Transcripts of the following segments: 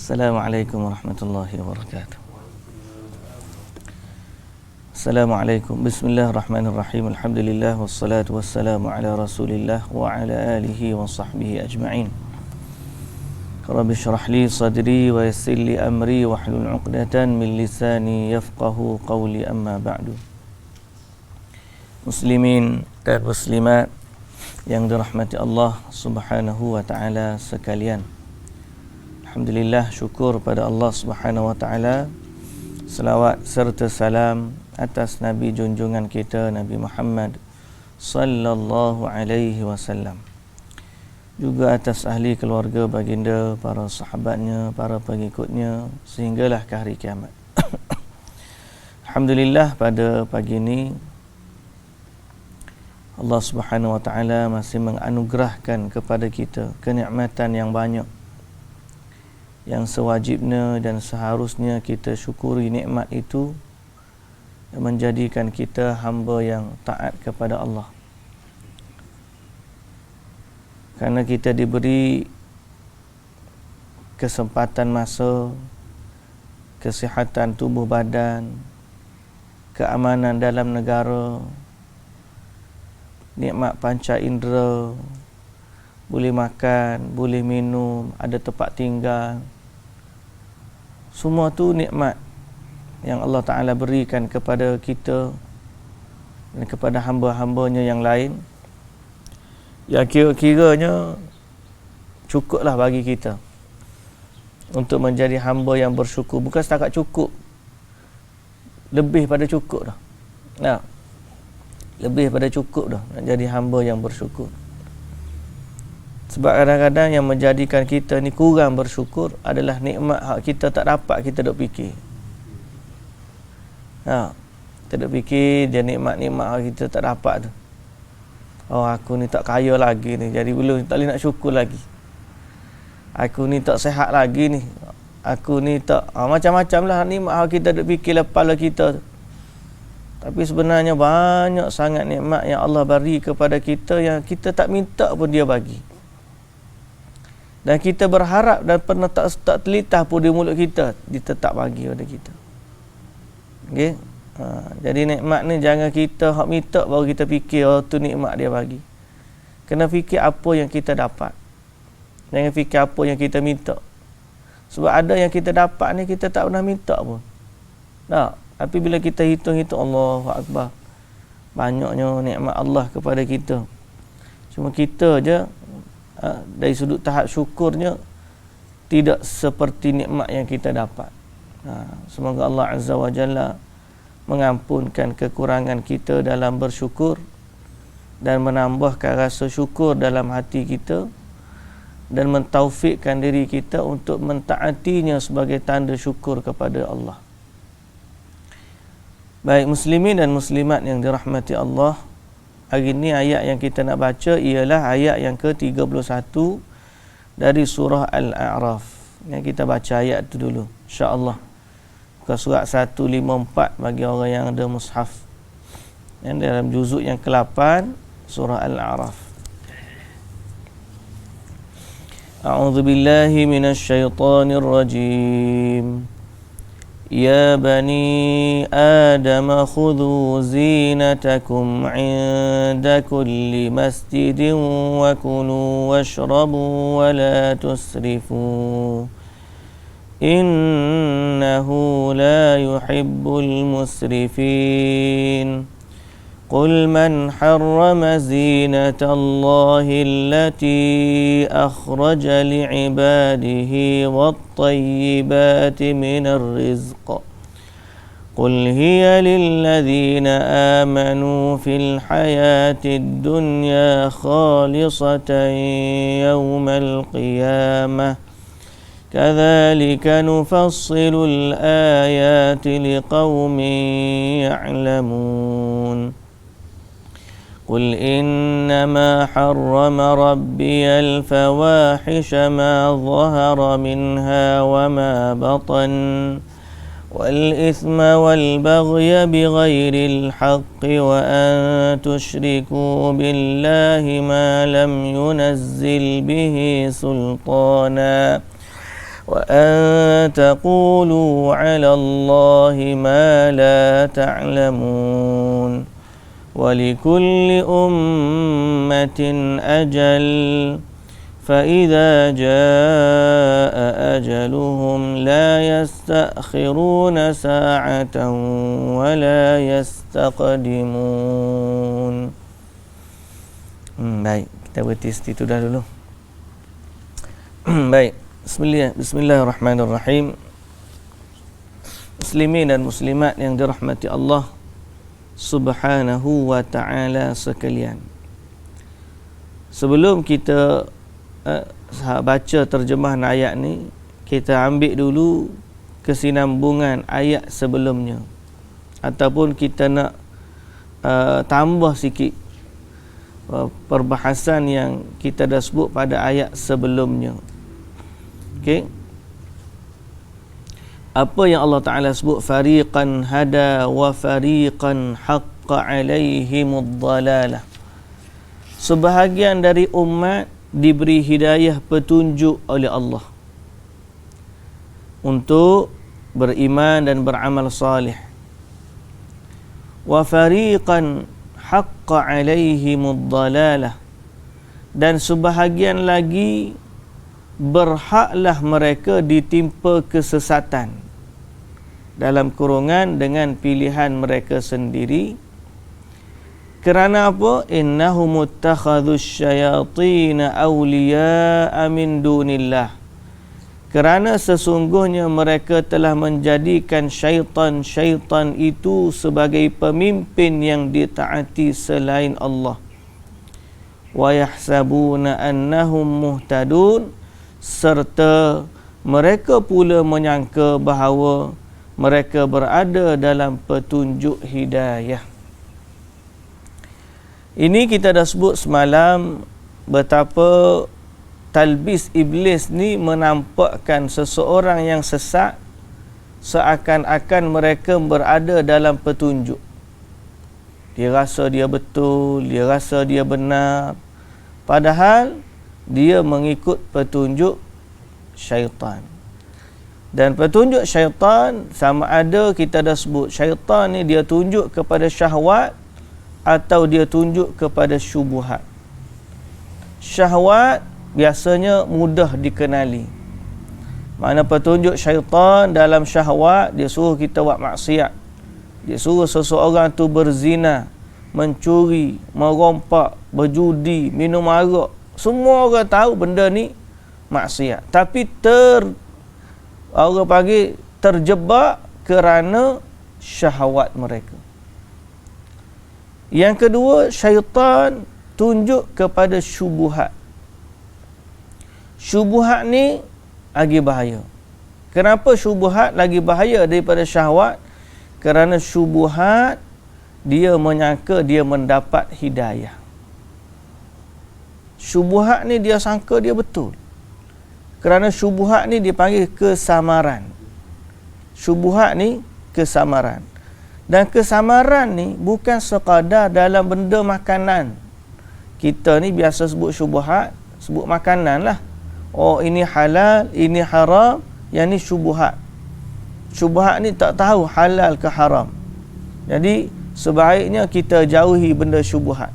Assalamualaikum warahmatullahi wabarakatuh. Assalamualaikum. Bismillahirrahmanirrahim. Alhamdulillah wassalatu wassalamu ala Rasulillah wa ala alihi wa sahbihi ajma'in. Rabbi shrah li sadri wa yassir li amri wa hlul 'uqdatan min lisani yafqahu qawli, amma ba'du. Muslimin dan muslimat yang dirahmati Allah Subhanahu wa taala sekalian. Alhamdulillah, syukur pada Allah Subhanahu wa taala. Selawat serta salam atas Nabi junjungan kita Nabi Muhammad sallallahu alaihi wasallam. Juga atas ahli keluarga baginda, para sahabatnya, para pengikutnya sehinggalah ke hari kiamat. Alhamdulillah, pada pagi ini Allah Subhanahu wa taala masih menganugerahkan kepada kita kenikmatan yang banyak, yang sewajibnya dan seharusnya kita syukuri nikmat itu dan menjadikan kita hamba yang taat kepada Allah. Kerana kita diberi kesempatan masa, kesihatan tubuh badan, keamanan dalam negara, nikmat panca indera, boleh makan, boleh minum, ada tempat tinggal. Semua tu nikmat yang Allah Ta'ala berikan kepada kita dan kepada hamba-hambanya yang lain, yang kira-kiranya cukuplah bagi kita untuk menjadi hamba yang bersyukur. Bukan setakat cukup, lebih pada cukup dah. Nah, lebih pada cukup dah nak jadi hamba yang bersyukur. Sebab kadang-kadang yang menjadikan kita ni kurang bersyukur adalah nikmat hak kita tak dapat, kita duk fikir. Kita duk fikir dia nikmat-nikmat hak kita tak dapat tu. Oh, aku ni tak kaya lagi ni, jadi belum tak boleh nak syukur lagi. Aku ni tak sihat lagi ni. Aku ni tak macam-macam lah nikmat hak kita duk fikir dalam kepala kita tu. Tapi sebenarnya banyak sangat nikmat yang Allah beri kepada kita yang kita tak minta pun dia bagi. Dan kita berharap dan pernah tak terlintas pun di mulut kita, dia tetap bagi pada kita. Okey? Jadi nikmat ni jangan kita hak minta baru kita fikir tu nikmat dia bagi. Kena fikir apa yang kita dapat. Jangan fikir apa yang kita minta. Sebab ada yang kita dapat ni kita tak pernah minta pun. Tapi bila kita hitung-hitung, Allahu Akbar, banyaknya nikmat Allah kepada kita. Cuma kita je dari sudut tahap syukurnya tidak seperti nikmat yang kita dapat. Semoga Allah Azza wa Jalla mengampunkan kekurangan kita dalam bersyukur dan menambahkan rasa syukur dalam hati kita dan mentaufikkan diri kita untuk mentaatinya sebagai tanda syukur kepada Allah. Baik muslimin dan muslimat yang dirahmati Allah, hari ini ayat yang kita nak baca ialah ayat yang ke-31 dari surah Al-A'raf. Yang kita baca ayat tu dulu, insya-Allah. Bukan surat 154 bagi orang yang ada mushaf. Yang dalam juzuk yang ke-8 surah Al-A'raf. A'udzubillahi minasyaitonir rajim. يا بني آدم خذوا زينتكم عند كل مسجد وكلوا واشربوا ولا تسرفوا إنه لا يحب المسرفين قل من حرم زينة الله التي أخرج لعباده والطيبات من الرزق قل هي للذين آمنوا في الحياة الدنيا خالصة يوم القيامة كذلك نفصل الآيات لقوم يعلمون قل إنما حرم ربي الفواحش ما ظهر منها وما بطن والإثم والبغي بغير الحق وأن تشركوا بالله ما لم ينزل به سلطانا وأن تقولوا على الله ما لا تعلمون ولكل أمة أجل فإذا جاء أجلهم لا يستأخرون ساعة ولا يستقدمون. Baik, kita berhenti situ dah dulu. Baik, Bismillahirrahmanirrahim. Muslimin dan muslimat yang dirahmati Allah Subhanahu wa ta'ala sekalian. Sebelum kita baca terjemahan ayat ni, kita ambil dulu kesinambungan ayat sebelumnya, ataupun kita nak tambah sikit perbahasan yang kita dah sebut pada ayat sebelumnya. Okey, apa yang Allah Ta'ala sebut, fariqan hada wa fariqan haqqa alaihimud dhalalah. Sebahagian dari umat diberi hidayah petunjuk oleh Allah untuk beriman dan beramal salih. Wa fariqan haqqa alaihimud dhalalah, dan sebahagian lagi berhaklah mereka ditimpa kesesatan, dalam kurungan dengan pilihan mereka sendiri. Kerana apa? Innahum ittakhadhus syayatin awliya'a min dunillah. Kerana sesungguhnya mereka telah menjadikan syaitan-syaitan itu sebagai pemimpin yang ditaati selain Allah. Wa yahsabuna annahum muhtadun, serta mereka pula menyangka bahawa mereka berada dalam petunjuk hidayah. Ini kita dah sebut semalam betapa talbis iblis ni menampakkan seseorang yang sesat seakan-akan mereka berada dalam petunjuk. Dia rasa dia betul, dia rasa dia benar, padahal dia mengikut petunjuk syaitan. Dan petunjuk syaitan sama ada kita dah sebut, syaitan ni dia tunjuk kepada syahwat atau dia tunjuk kepada syubuhat. Syahwat biasanya mudah dikenali. Mana petunjuk syaitan dalam syahwat, dia suruh kita buat maksiat. Dia suruh seseorang tu berzina, mencuri, merompak, berjudi, minum arak. Semua orang tahu benda ni maksiat, tapi orang panggil terjebak kerana syahwat mereka. Yang kedua, syaitan tunjuk kepada syubuhat. Syubuhat ni lagi bahaya. Kenapa syubuhat lagi bahaya daripada syahwat? Kerana syubuhat dia menyangka dia mendapat hidayah. Syubuhat ni dia sangka dia betul. Kerana syubuhat ni dipanggil kesamaran. Syubuhat ni kesamaran. Dan kesamaran ni bukan sekadar dalam benda makanan. Kita ni biasa sebut syubuhat, sebut makanan lah. Oh, ini halal, ini haram, yang ni syubuhat. Syubuhat ni tak tahu halal ke haram. Jadi sebaiknya kita jauhi benda syubuhat.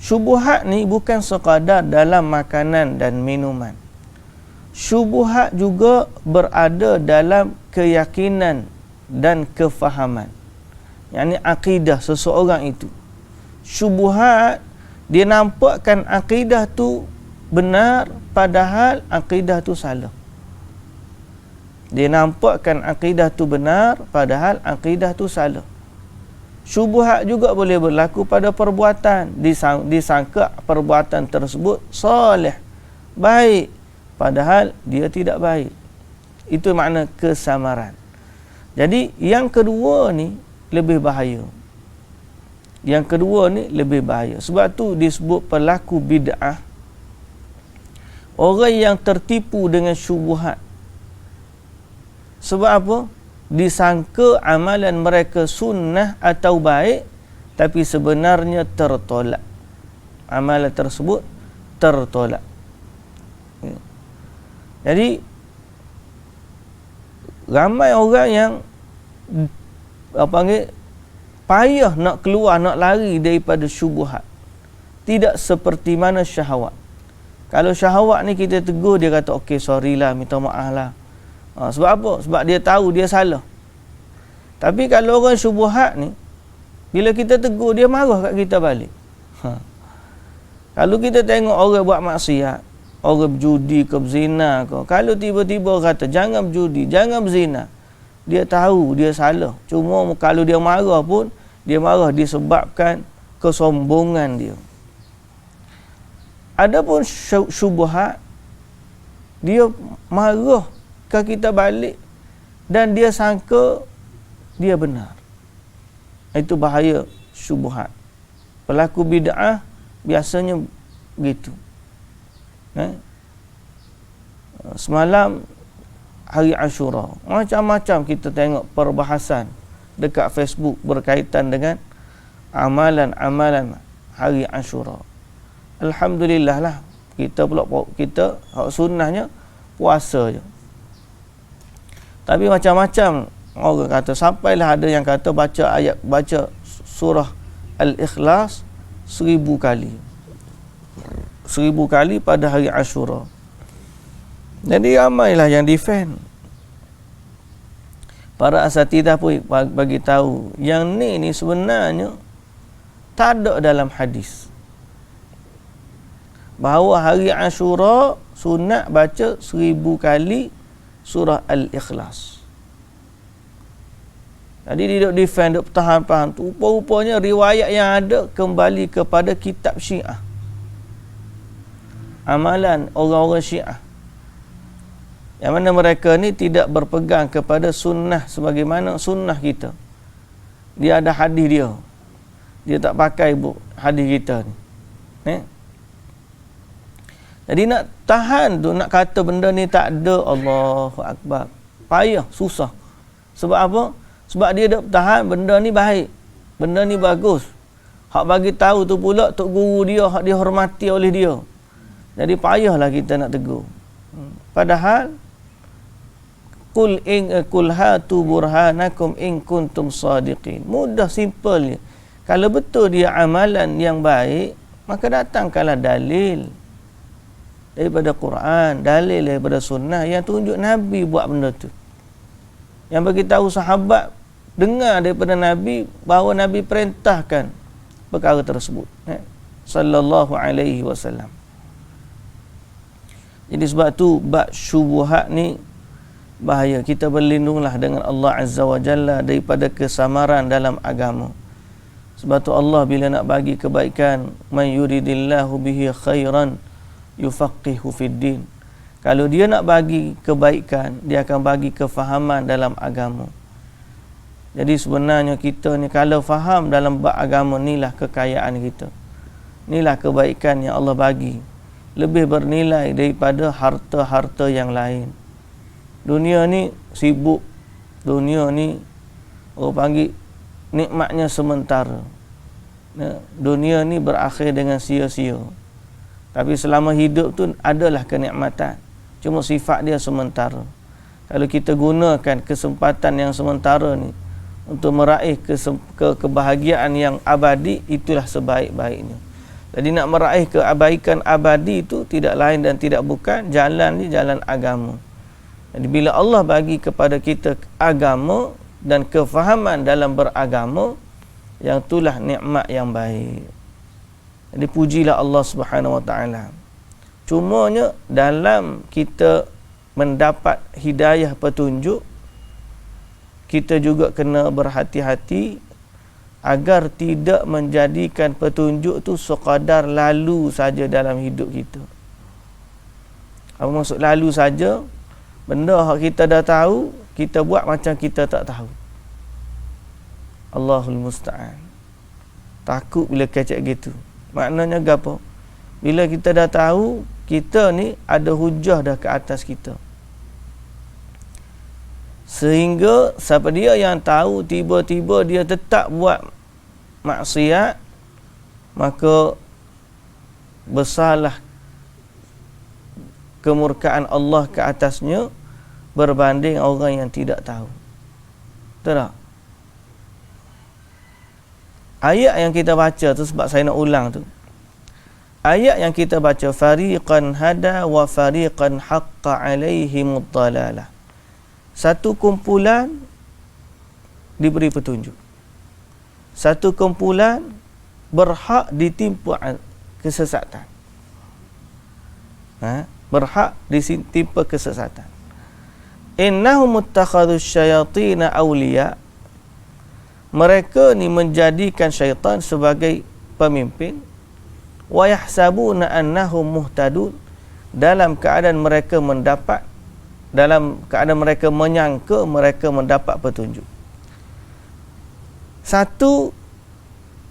Syubuhat ni bukan sekadar dalam makanan dan minuman. Syubuhat juga berada dalam keyakinan dan kefahaman. Yang ni akidah seseorang itu. Syubuhat dia nampakkan akidah tu benar, padahal akidah tu salah. Dia nampakkan akidah tu benar, padahal akidah tu salah. Syubuhat juga boleh berlaku pada perbuatan. Disangka perbuatan tersebut soleh, baik, padahal dia tidak baik. Itu makna kesamaran. Jadi yang kedua ni lebih bahaya. Yang kedua ni lebih bahaya. Sebab tu disebut pelaku bid'ah, orang yang tertipu dengan syubuhat. Sebab apa? Disangka amalan mereka sunnah atau baik, tapi sebenarnya tertolak. Amalan tersebut tertolak. Jadi ramai orang yang apa panggil payah nak keluar, nak lari daripada syubhat. Tidak seperti mana syahwat. Kalau syahwat ni kita tegur, dia kata okey, sorry lah, minta maaf lah. Sebab apa? Sebab dia tahu dia salah. Tapi kalau orang syubhat ni, bila kita tegur, dia marah kat kita balik. Kalau kita tengok orang buat maksiat, orang berjudi ke berzina ke, kalau tiba-tiba kata jangan berjudi, jangan berzina, dia tahu dia salah. Cuma kalau dia marah pun, dia marah disebabkan kesombongan dia. Adapun syubhat, dia marah ke kita balik dan dia sangka dia benar. Itu bahaya syubhat. Pelaku bid'ah biasanya begitu. Semalam hari Ashura, macam-macam kita tengok perbahasan dekat Facebook berkaitan dengan amalan-amalan hari Ashura. Alhamdulillah lah, kita hak sunnahnya puasa je. Tapi macam-macam orang kata, sampailah ada yang kata baca surah Al-Ikhlas 1000 kali. 1000 kali pada hari Ashura. Jadi ramailah yang defend. Para asatidah pun bagi tahu yang ni sebenarnya tak ada dalam hadis. Bahawa hari Ashura sunat baca 1000 kali surah Al-Ikhlas. Jadi dia duk defend, duk pertahan tu. Rupa-rupanya riwayat yang ada kembali kepada kitab Syiah. Amalan orang-orang Syiah. Yang mana mereka ni tidak berpegang kepada sunnah sebagaimana sunnah kita. Dia ada hadis dia. Dia tak pakai hadis kita ni. Jadi nak tahan tu, nak kata benda ni tak ada, Allahu Akbar. Payah, susah. Sebab apa? Sebab dia dah tahan benda ni baik. Benda ni bagus. Hak bagi tahu tu pula tok guru dia, hak dia hormati oleh dia. Jadi payahlah kita nak tegur. Padahal Qul hatu burhanakum in kuntum sadiqin. Mudah, simple je. Kalau betul dia amalan yang baik, maka datangkanlah dalil daripada Quran, dalil daripada sunnah yang tunjuk Nabi buat benda tu. Yang bagi tahu sahabat dengar daripada Nabi bahawa Nabi perintahkan perkara tersebut. Sallallahu alaihi wasallam. Jadi sebab tu bab syubhat ni bahaya. Kita berlindunglah dengan Allah Azza wa Jalla daripada kesamaran dalam agama. Sebab tu Allah bila nak bagi kebaikan, man yuridillahu bihi khairan yufaqihu fid din. Kalau dia nak bagi kebaikan, dia akan bagi kefahaman dalam agama. Jadi sebenarnya kita ni kalau faham dalam bab agama, inilah kekayaan kita. Inilah kebaikan yang Allah bagi. Lebih bernilai daripada harta-harta yang lain. Dunia ni sibuk. Dunia ni orang panggil nikmatnya sementara. Dunia ni berakhir dengan sia-sia. Tapi selama hidup tu adalah kenikmatan. Cuma sifat dia sementara. Kalau kita gunakan kesempatan yang sementara ni untuk meraih kebahagiaan yang abadi, itulah sebaik-baiknya. Jadi nak meraih kebaikan abadi itu tidak lain dan tidak bukan jalan ni jalan agama. Jadi bila Allah bagi kepada kita agama dan kefahaman dalam beragama, yang itulah nikmat yang baik. Jadi pujilah Allah Subhanahu Wa Taala. Cumanya dalam kita mendapat hidayah petunjuk, kita juga kena berhati-hati agar tidak menjadikan petunjuk tu sekadar lalu saja dalam hidup kita. Apa maksud lalu saja? Benda yang kita dah tahu, kita buat macam kita tak tahu. Allahul Musta'an. Takut bila kecek gitu. Maknanya apa? Bila kita dah tahu, kita ni ada hujah dah ke atas kita. Sehingga siapa dia yang tahu tiba-tiba dia tetap buat maksiat, maka besarlah kemurkaan Allah ke atasnya berbanding orang yang tidak tahu. Betul tak? Ayat yang kita baca tu, sebab saya nak ulang tu, ayat yang kita baca, fariqan hada wa fariqan haqqa alaihimud dalalah, satu kumpulan diberi petunjuk, satu kumpulan berhak ditimpa kesesatan. Berhak ditimpa kesesatan. Innahum muttakhadhu syayatina awliya, mereka ni menjadikan syaitan sebagai pemimpin, wa yahsabuna annahum muhtadun, dalam keadaan mereka menyangka mereka mendapat petunjuk. Satu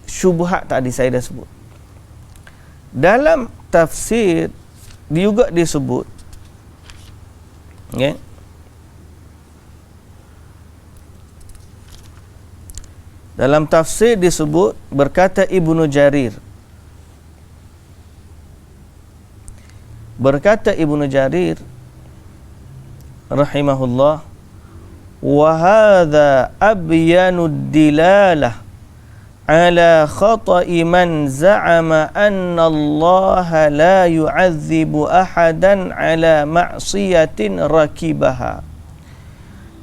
syubhat tadi saya dah sebut. Dalam tafsir juga disebut, okay? Dalam tafsir disebut, berkata Ibnu Jarir, rahimahullah, wa hadha abyanud dilalah ala khata'i man za'ama anna Allah la yu'adzibu ahadan ala ma'siyatin rakibaha.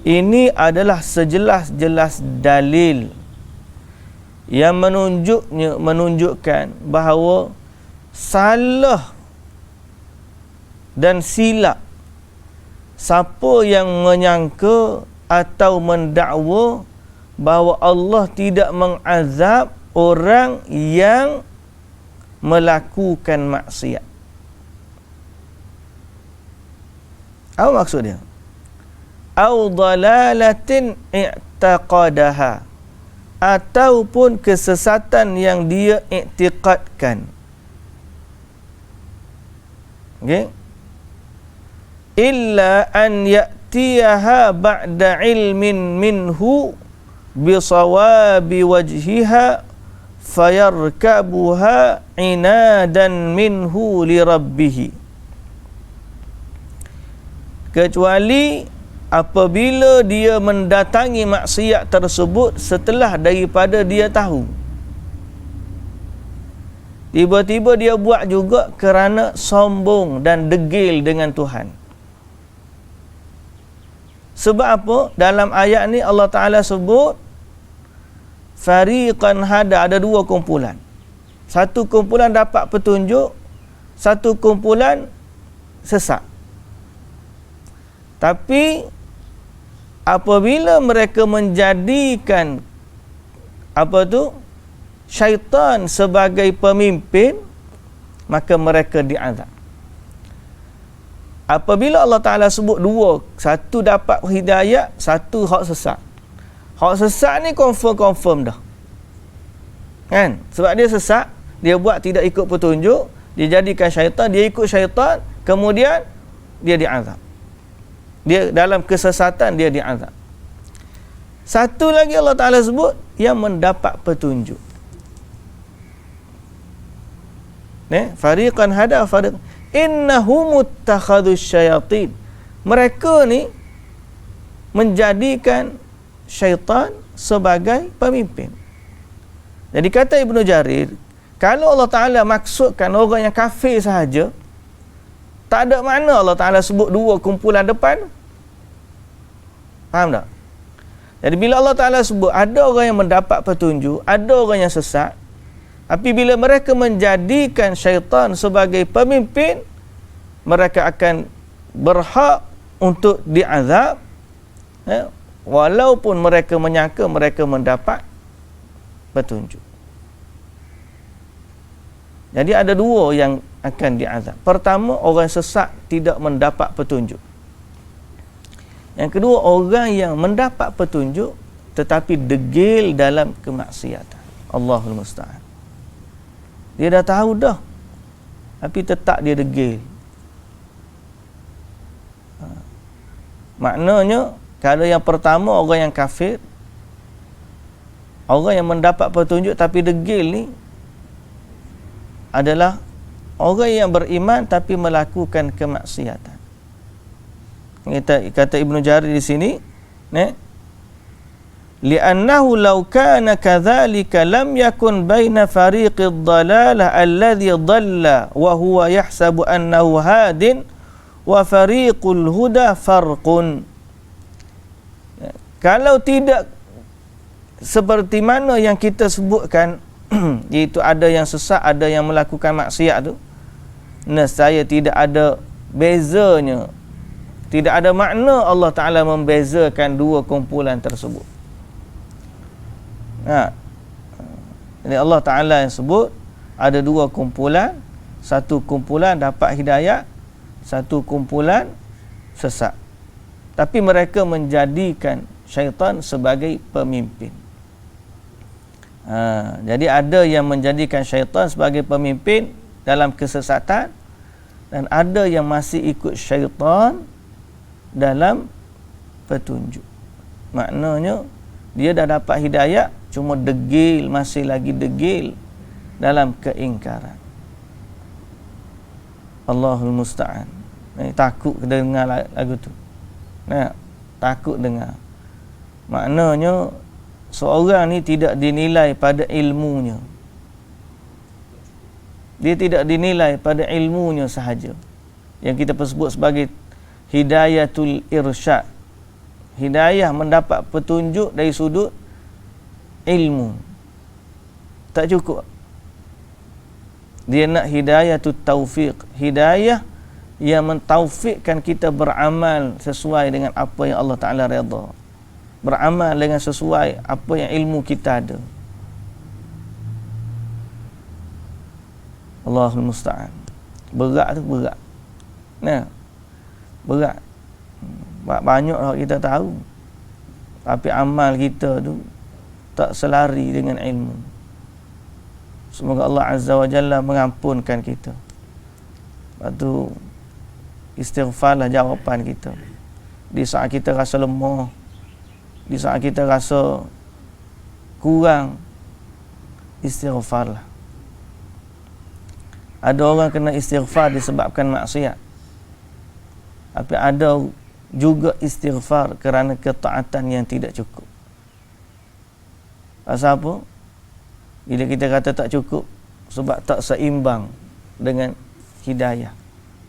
Ini adalah sejelas-jelas dalil yang menunjukkan bahawa salah dan silap siapa yang menyangka atau mendakwa bahawa Allah tidak mengazab orang yang melakukan maksiat. Apa maksud dia? Au dalalatin i'taqadaha, ataupun kesesatan yang dia iktiqadkan. Okey? Illa an ya'tiyaha ba'da ilmin minhu bisawabi wajhiha fayarkabuha inadan minhu li rabbih, kecuali apabila dia mendatangi maksiat tersebut setelah daripada dia tahu. Tiba-tiba dia buat juga kerana sombong dan degil dengan Tuhan. Sebab apa? Dalam ayat ni Allah Ta'ala sebut fariqan hada, ada dua kumpulan. Satu kumpulan dapat petunjuk, satu kumpulan sesat. Tapi apabila mereka menjadikan syaitan sebagai pemimpin, maka mereka diazab. Apabila Allah Ta'ala sebut dua, satu dapat hidayah, satu hak sesat. Hak sesat ni confirm dah. Kan? Sebab dia sesat, dia buat tidak ikut petunjuk, dia jadikan syaitan, dia ikut syaitan, kemudian dia diazab. Dia dalam kesesatan dia diazab. Satu lagi Allah Ta'ala sebut yang mendapat petunjuk. Fariqan hada fariqan innahum muttakhadhu syayatin, mereka ni menjadikan syaitan sebagai pemimpin. Jadi kata Ibnu Jarir, kalau Allah Ta'ala maksudkan orang yang kafir sahaja, tak ada makna Allah Ta'ala sebut dua kumpulan depan. Faham tak? Jadi bila Allah Ta'ala sebut ada orang yang mendapat petunjuk, ada orang yang sesat, tapi bila mereka menjadikan syaitan sebagai pemimpin, mereka akan berhak untuk diazab, walaupun mereka menyangka mereka mendapat petunjuk. Jadi ada dua yang akan diazab. Pertama, orang sesat tidak mendapat petunjuk. Yang kedua, orang yang mendapat petunjuk tetapi degil dalam kemaksiatan. Allahul musta'an. Dia dah tahu dah, tapi tetap dia degil. Maknanya, kalau yang pertama orang yang kafir, orang yang mendapat petunjuk tapi degil ni adalah orang yang beriman tapi melakukan kemaksiatan. Kata Ibnu Jarir di sini, li'annahu law kana kadzalika lam yakun baina fariqid dhalalah alladhi dhalla wa huwa yahsabu annahu hadin wa fariqul huda farqun. Kalau tidak seperti mana yang kita sebutkan, iaitu ada yang sesat, ada yang melakukan maksiat tu, nescaya tidak ada bezanya, tidak ada makna Allah Ta'ala membezakan dua kumpulan tersebut. Jadi Allah Ta'ala yang sebut ada dua kumpulan, satu kumpulan dapat hidayah, satu kumpulan sesat. Tapi mereka menjadikan syaitan sebagai pemimpin. Jadi ada yang menjadikan syaitan sebagai pemimpin dalam kesesatan, dan ada yang masih ikut syaitan dalam petunjuk. Maknanya dia dah dapat hidayah, cuma degil, masih lagi degil dalam keingkaran. Allahul Musta'an. Takut dengar lagu tu. Takut dengar. Maknanya seorang ni tidak dinilai pada ilmunya. Dia tidak dinilai pada ilmunya sahaja, yang kita sebut sebagai hidayatul irsyad. Hidayah mendapat petunjuk dari sudut ilmu. Tak cukup. Dia nak hidayatul taufiq, hidayah yang mentaufikkan kita beramal sesuai dengan apa yang Allah Ta'ala redha, beramal dengan sesuai apa yang ilmu kita ada. Allahul Musta'an. Berat tu, berat. Berat. Banyak kita tahu, tapi amal kita tu tak selari dengan ilmu. Semoga Allah Azza wa Jalla mengampunkan kita. Lepas tu istighfarlah jawapan kita di saat kita rasa lemah, di saat kita rasa kurang. Istighfarlah. Ada orang kena istighfar disebabkan maksiat, tapi ada juga istighfar kerana ketaatan yang tidak cukup. Pasal apa? Bila kita kata tak cukup, sebab tak seimbang dengan hidayah.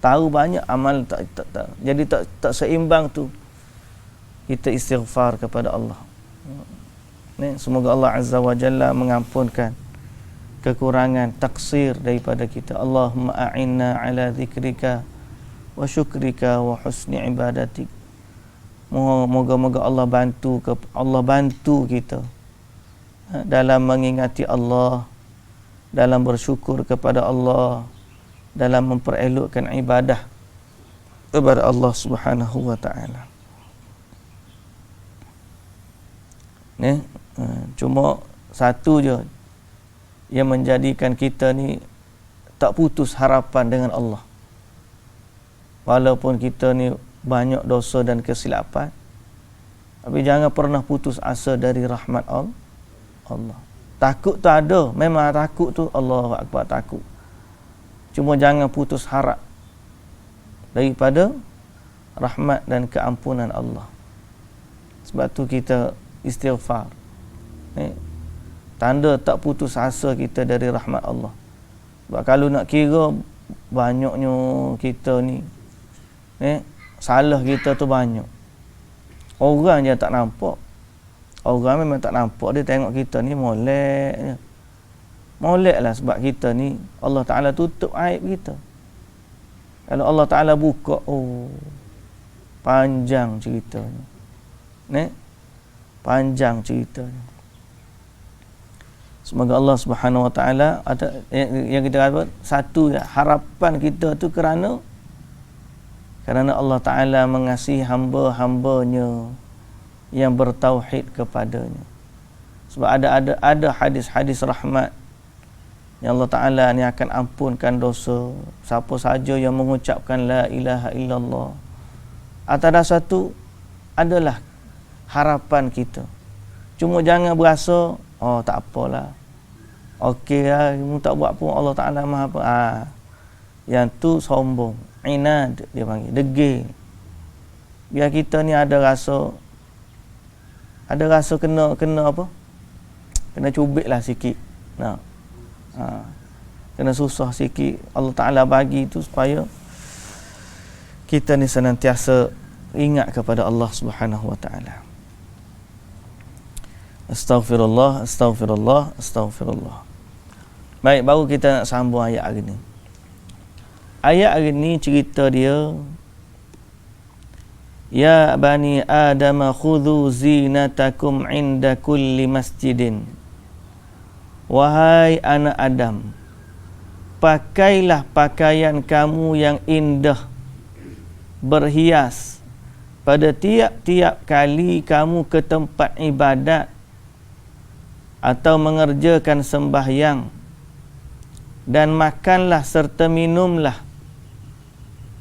Tahu banyak, amal tak. Jadi tak seimbang tu, kita istighfar kepada Allah. Semoga Allah Azza wa Jalla mengampunkan kekurangan, taksir daripada kita. Allahumma a'inna ala zikrika wa syukrika wa husni ibadatik. Moga-moga Allah bantu kita dalam mengingati Allah, dalam bersyukur kepada Allah, dalam memperelokkan ibadah kepada Allah Subhanahu wa ta'ala. Cuma satu je yang menjadikan kita ni tak putus harapan dengan Allah. Walaupun kita ni banyak dosa dan kesilapan, tapi jangan pernah putus asa dari rahmat Allah. Takut tu ada, memang takut tu, Allahu Akbar, takut. Cuma jangan putus harap daripada rahmat dan keampunan Allah. Sebab tu kita istighfar. Tanda tak putus asa kita dari rahmat Allah. Sebab kalau nak kira banyaknya kita ni, salah kita tu banyak. Orang je tak nampak. Orang memang tak nampak, dia tengok kita ni molek je. Molek lah, sebab kita ni Allah Ta'ala tutup aib kita. Kalau Allah Ta'ala buka, panjang ceritanya. Panjang ceritanya. Semoga Allah Subhanahu wa Ta'ala ada yang kita kata satu, harapan kita tu kerana Allah Ta'ala mengasihi hamba-hambanya yang bertauhid kepadanya. Sebab ada hadis-hadis rahmat yang Allah Ta'ala ni akan ampunkan dosa siapa saja yang mengucapkan la ilaha illallah. Atas dasar tu adalah harapan kita. Cuma jangan berasa tak apalah, okey lah, kamu tak buat pun Allah Ta'ala maha apa. Yang tu sombong, inad dia panggil, degil. biar kita ni ada rasa kena apa, kena cubit lah sikit. Kena susah sikit. Allah Ta'ala bagi tu supaya kita ni senantiasa ingat kepada Allah Subhanahu wa Ta'ala. Astaghfirullah, astaghfirullah, astaghfirullah. Baik, baru kita nak sambung ayat hari ni. Ayat hari ni cerita dia, ya bani Adam khudhu zinatakum inda kulli masjidin. Wahai anak Adam, pakailah pakaian kamu yang indah, berhias pada tiap-tiap kali kamu ke tempat ibadat atau mengerjakan sembahyang, dan makanlah serta minumlah,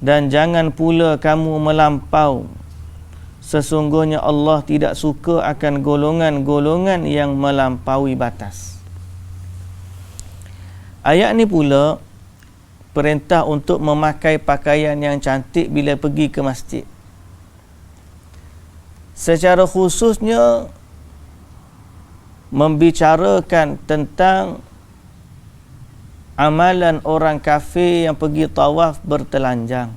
dan jangan pula kamu melampau. Sesungguhnya Allah tidak suka akan golongan-golongan yang melampaui batas. Ayat ni pula perintah untuk memakai pakaian yang cantik bila pergi ke masjid. Secara khususnya membicarakan tentang amalan orang kafir yang pergi tawaf bertelanjang.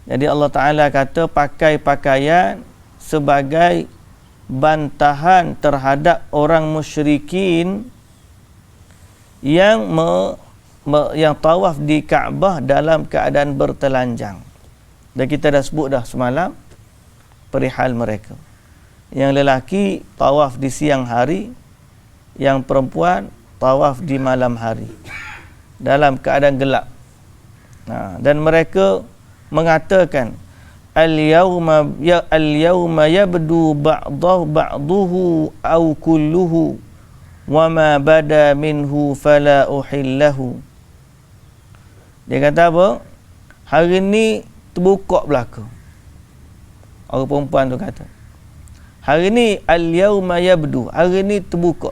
Jadi Allah Ta'ala kata pakai pakaian sebagai bantahan terhadap orang musyrikin yang yang tawaf di Kaabah dalam keadaan bertelanjang. Dan kita dah sebut dah semalam perihal mereka. Yang lelaki tawaf di siang hari, yang perempuan tawaf di malam hari dalam keadaan gelap. Dan mereka mengatakan al-yawma yabdu ba'duhu aw kulluhu wa ma bada minhu fala uhillahu. Dia kata apa? Hari ni terbuka belaka. Orang perempuan tu kata, hari ni al-yawma yabdu, hari ni terbuka,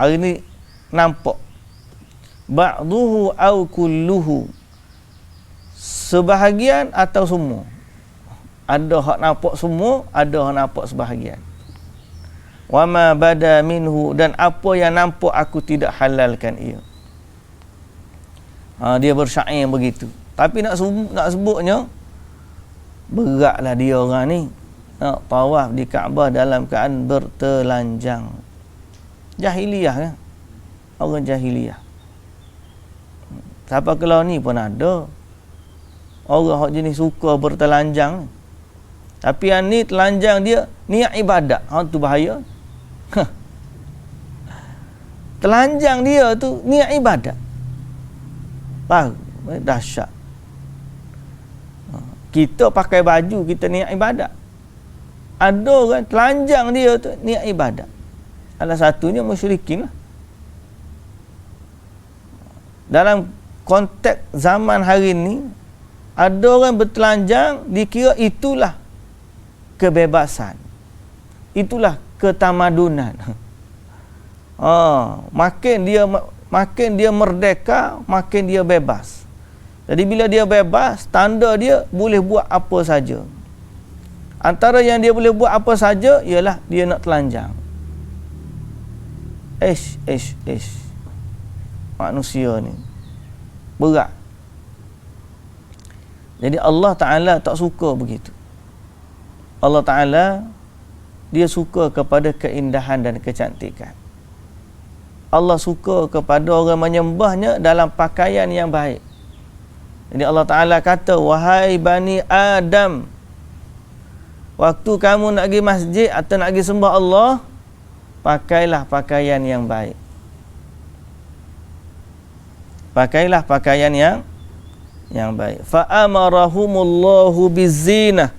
hari ni nampak, ba'duhu aw kulluhu, sebahagian atau semua. Ada hak nampak semua, ada hak nampak sebahagian. Wa ma bada minhu, dan apa yang nampak aku tidak halalkan ia. Dia bersyair begitu. Tapi nak sebutnya beratlah dia orang ni. Tawaf di Kaabah dalam keadaan bertelanjang. Jahiliyah kan? Orang jahiliyah. Siapa kelau ni pun ada. Orang jenis suka bertelanjang. Tapi yang ni telanjang dia niat ibadat. Tu bahaya. Telanjang dia tu niat ibadat. Dahsyat. Kita pakai baju, kita niat ibadat. Ada orang telanjang dia tu niat ibadat. Salah satunya musyrikin lah. Dalam konteks zaman hari ni, ada orang bertelanjang dikira itulah kebebasan, itulah ketamadunan. Makin dia merdeka, makin dia bebas. Jadi bila dia bebas, tanda dia boleh buat apa saja. Antara yang dia boleh buat apa saja ialah dia nak telanjang. Manusia ni berat. Jadi Allah Ta'ala tak suka begitu. Allah Ta'ala dia suka kepada keindahan dan kecantikan. Allah suka kepada orang menyembahnya dalam pakaian yang baik. Jadi Allah Ta'ala kata, wahai Bani Adam, waktu kamu nak pergi masjid atau nak pergi sembah Allah, pakailah pakaian yang baik. Pakailah pakaian yang baik. Fa'amarahumullahu bizinah.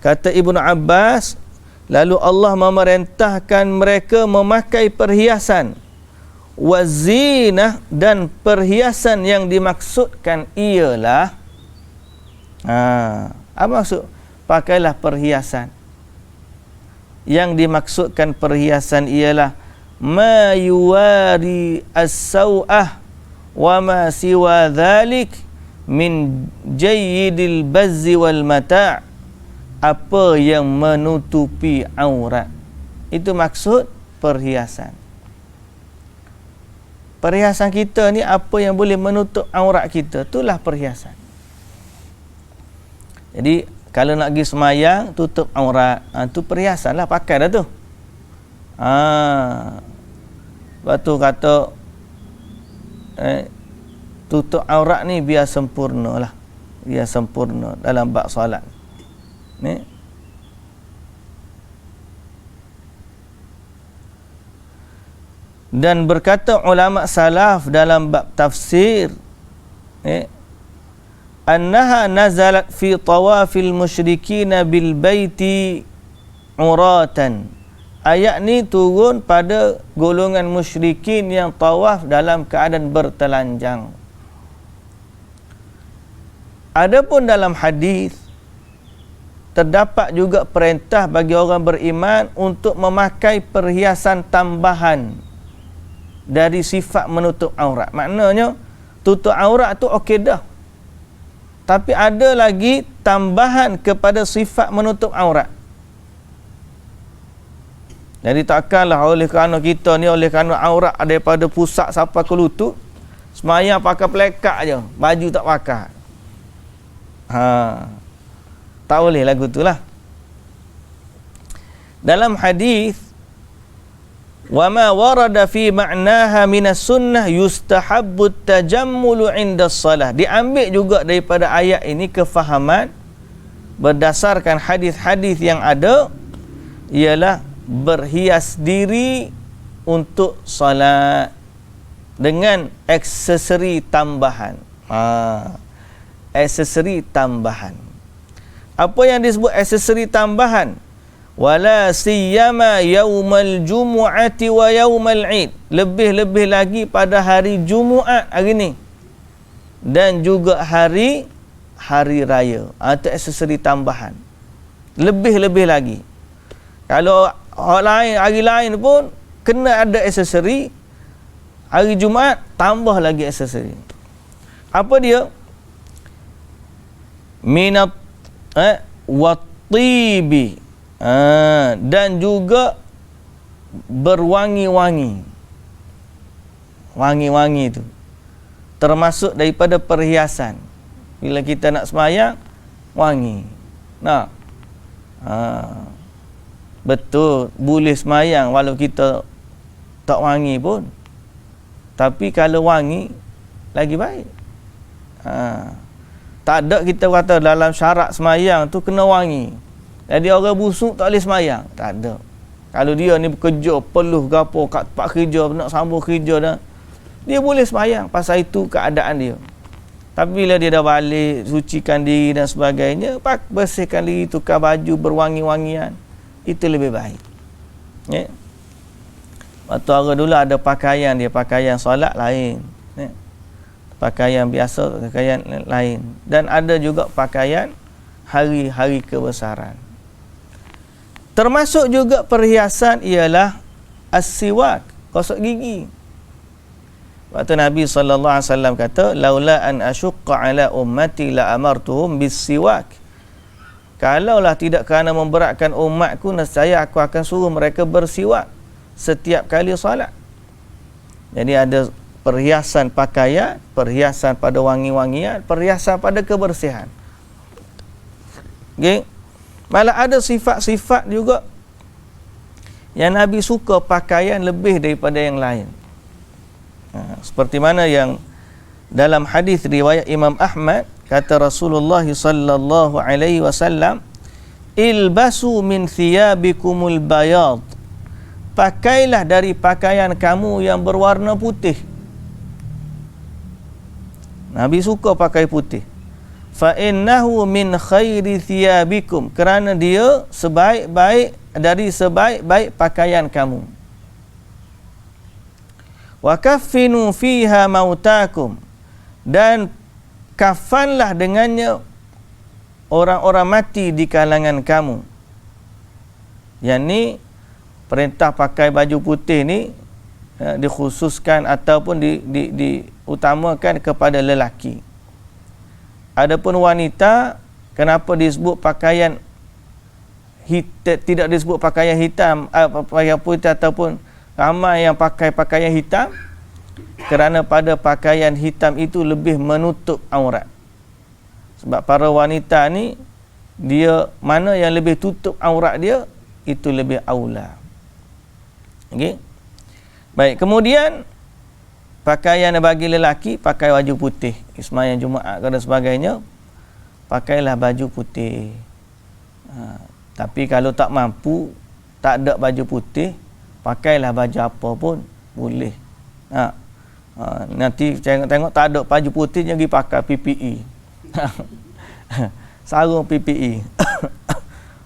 Kata Ibnu Abbas, lalu Allah memerintahkan mereka memakai perhiasan. Wazinah, dan perhiasan yang dimaksudkan ialah apa maksud? Pakailah perhiasan. Yang dimaksudkan perhiasan ialah ma yuwari as-saw'ah wa ma siwa dhalik min jayyidil bazzi wal mata', apa yang menutupi aurat. Itu maksud perhiasan. Perhiasan kita ni apa yang boleh menutup aurat kita, itulah perhiasan. Jadi kalau nak pergi semayang tutup aurat, tu perhiasan lah, pakai dah tu. Lepas tu kata tutup aurat ni biar sempurna lah, biar sempurna dalam bab solat ni. Dan berkata ulama salaf dalam bab tafsir, annaha nazalat fi tawafil musyrikin bil baiti uratan. Ayat ni turun pada golongan musyrikin yang tawaf dalam keadaan bertelanjang. Adapun dalam hadis terdapat juga perintah bagi orang beriman untuk memakai perhiasan tambahan dari sifat menutup aurat. Maknanya tutup aurat tu okey dah, tapi ada lagi tambahan kepada sifat menutup aurat. Jadi takkanlah oleh kerana kita ni, oleh kerana aurat daripada pusat sampai ke lutut, semayang pakai pelekak je, baju tak pakai. Tak boleh lagu tu lah. Dalam hadis, wa ma warada fi ma'naha minas sunnah yustahabbu tajammulu 'inda shalah. Diambil juga daripada ayat ini kefahaman berdasarkan hadis-hadis yang ada, ialah berhias diri untuk salat dengan aksesori tambahan. Aksesori tambahan. Apa yang disebut aksesori tambahan? Wala siyama yaumal jumu'ati wa yaumal id. Lebih-lebih lagi pada hari Jumaat hari ni dan juga hari raya. Itu aksesori tambahan. Lebih-lebih lagi. Kalau hari lain pun kena ada aksesori. Hari Jumaat tambah lagi aksesori. Apa dia? Minat watibi, dan juga berwangi-wangi. Wangi-wangi itu termasuk daripada perhiasan. Bila kita nak semayang, wangi. Nah, betul, boleh semayang walau kita tak wangi pun, tapi kalau wangi lagi baik. Tak ada kita kata dalam syarat semayang tu kena wangi, jadi orang busuk tak boleh semayang. Tak ada. Kalau dia ni bekerja peluh gapo kat tempat kerja, nak sambung kerja dah, dia boleh semayang pasal itu keadaan dia. Tapi bila dia dah balik, sucikan diri dan sebagainya, bersihkan diri, tukar baju berwangi-wangian, itu lebih baik. Ya. Waktu orang dulu ada pakaian, dia pakaian solat lain, ya. Pakaian biasa, pakaian lain, dan ada juga pakaian hari-hari kebesaran. Termasuk juga perhiasan ialah as-siwak, gosok gigi. Waktu Nabi SAW kata, laula an asyuqqa ala ummati la amartuhum bis-siwak. Kalaulah tidak kerana memberatkan umatku, nescaya aku akan suruh mereka bersiwak setiap kali solat. Jadi ada perhiasan pakaian, perhiasan pada wangi-wangian, perhiasan pada kebersihan. Okay? Malah ada sifat-sifat juga yang Nabi suka pakaian lebih daripada yang lain. Seperti mana yang dalam hadis riwayat Imam Ahmad, kata Rasulullah sallallahu alaihi wasallam, ilbasu min thiyabikumul bayad. Pakailah dari pakaian kamu yang berwarna putih. Nabi suka pakai putih. Fa innahu min khairi thiyabikum, kerana dia sebaik-baik dari sebaik-baik pakaian kamu. Wa kaffinu fiha mautakum, dan kafanlah dengannya orang-orang mati di kalangan kamu. Yang ni perintah pakai baju putih ni dikhususkan ataupun diutamakan kepada lelaki. Adapun wanita, kenapa disebut pakaian tidak disebut pakaian hitam, pakaian putih ataupun ramai yang pakai pakaian hitam? Kerana pada pakaian hitam itu lebih menutup aurat. Sebab para wanita ni, dia mana yang lebih tutup aurat dia, itu lebih aula. Okey. Baik, kemudian pakaian bagi lelaki, pakai baju putih. Sembahyang Jumaat dan sebagainya, pakailah baju putih. Tapi kalau tak mampu, tak ada baju putih, pakailah baju apa pun boleh. Nanti tengok tak ada baju putih, jangan pergi pakai PPE. Sarung PPE.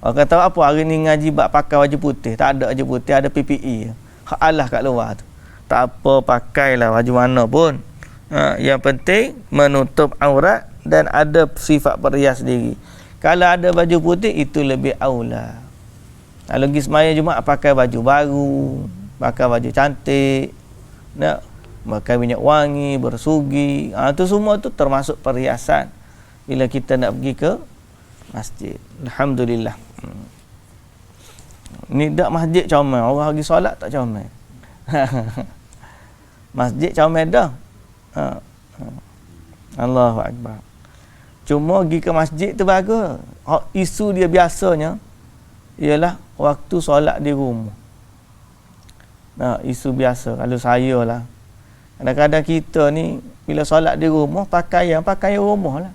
Orang kata apa hari ni ngaji bab pakai baju putih, tak ada baju putih, ada PPE. Hak Allah kat luar tu. Tak apa, pakailah baju mana pun. Yang penting menutup aurat dan ada sifat perias diri. Kalau ada baju putih, itu lebih aula. Kalau pergi sembahyang Jumaat, pakai baju baru, pakai baju cantik, nak pakai minyak wangi, bersugi. Itu semua tu termasuk perhiasan bila kita nak pergi ke masjid. Alhamdulillah. Ni dak masjid comel, orang pergi solat tak comel. Masjid comel dah. Allahu Akbar. Cuma pergi ke masjid tu bagus. Isu dia biasanya ialah waktu solat di rumah. Isu biasa kalau saya lah. Kadang-kadang kita ni bila solat di rumah, pakaian rumah lah.